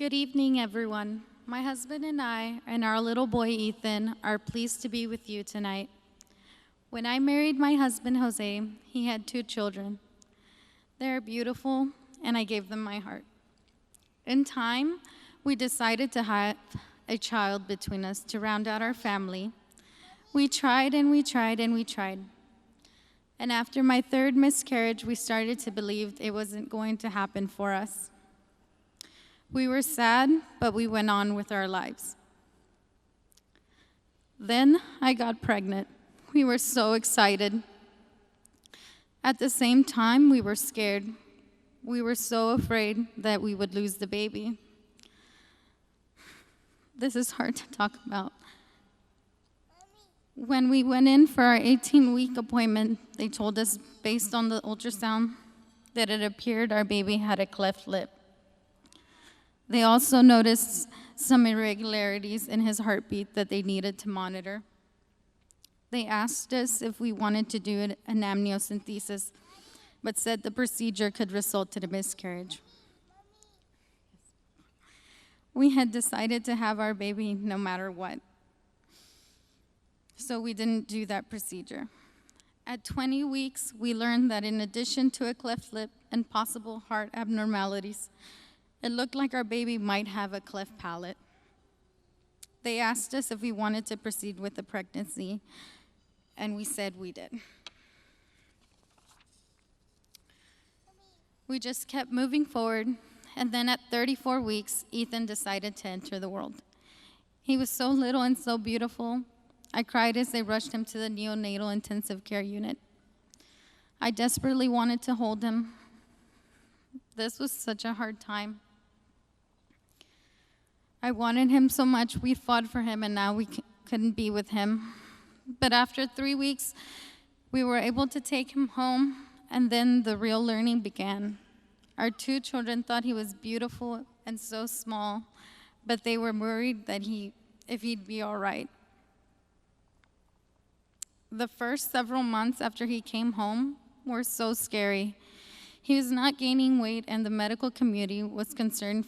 Good evening, everyone. My husband and I and our little boy, Ethan, are pleased to be with you tonight. When I married my husband, Jose, he had 2 children. They are beautiful, and I gave them my heart. In time, we decided to have a child between us to round out our family. We tried and we tried and we tried. And after my 3rd miscarriage, we started to believe it wasn't going to happen for us. We were sad, but we went on with our lives. Then I got pregnant. We were so excited. At the same time, we were scared. We were so afraid that we would lose the baby. This is hard to talk about. When we went in for our 18-week appointment, they told us, based on the ultrasound, that it appeared our baby had a cleft lip. They also noticed some irregularities in his heartbeat that they needed to monitor. They asked us if we wanted to do an amniocentesis, but said the procedure could result in a miscarriage. We had decided to have our baby no matter what, so we didn't do that procedure. At 20 weeks, we learned that in addition to a cleft lip and possible heart abnormalities, it looked like our baby might have a cleft palate. They asked us if we wanted to proceed with the pregnancy, and we said we did. We just kept moving forward, and then at 34 weeks, Ethan decided to enter the world. He was so little and so beautiful. I cried as they rushed him to the neonatal intensive care unit. I desperately wanted to hold him. This was such a hard time. I wanted him so much. We fought for him, and now we couldn't be with him. But after 3 weeks, we were able to take him home, and then the real learning began. Our 2 children thought he was beautiful and so small, but they were worried that if he'd be all right. The first several months after he came home were so scary. He was not gaining weight, and the medical community was concerned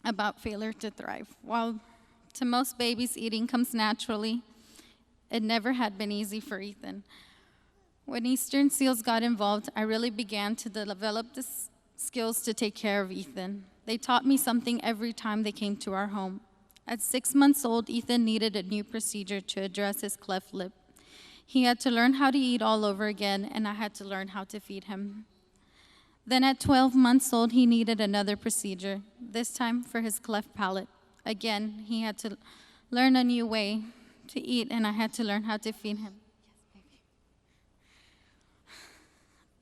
about failure to thrive. While to most babies, eating comes naturally, it never had been easy for Ethan. When Eastern Seals got involved, I really began to develop the skills to take care of Ethan. They taught me something every time they came to our home. At 6 months old, Ethan needed a new procedure to address his cleft lip. He had to learn how to eat all over again, and I had to learn how to feed him. Then at 12 months old, he needed another procedure, this time for his cleft palate. Again, he had to learn a new way to eat, and I had to learn how to feed him. Yes, baby.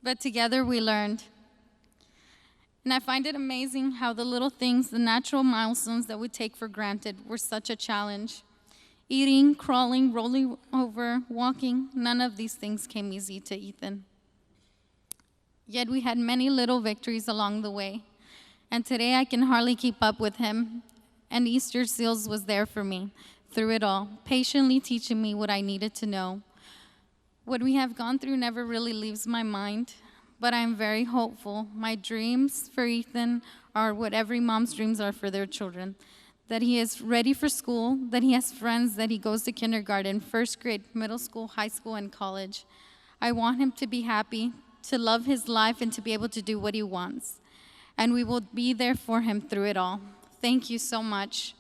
But together we learned. And I find it amazing how the little things, the natural milestones that we take for granted, were such a challenge. Eating, crawling, rolling over, walking, none of these things came easy to Ethan. Yet we had many little victories along the way. And today I can hardly keep up with him. And Easter Seals was there for me through it all, patiently teaching me what I needed to know. What we have gone through never really leaves my mind, but I'm very hopeful. My dreams for Ethan are what every mom's dreams are for their children, that he is ready for school, that he has friends, that he goes to kindergarten, 1st grade, middle school, high school, and college. I want him to be happy, to love his life, and to be able to do what he wants. And we will be there for him through it all. Thank you so much.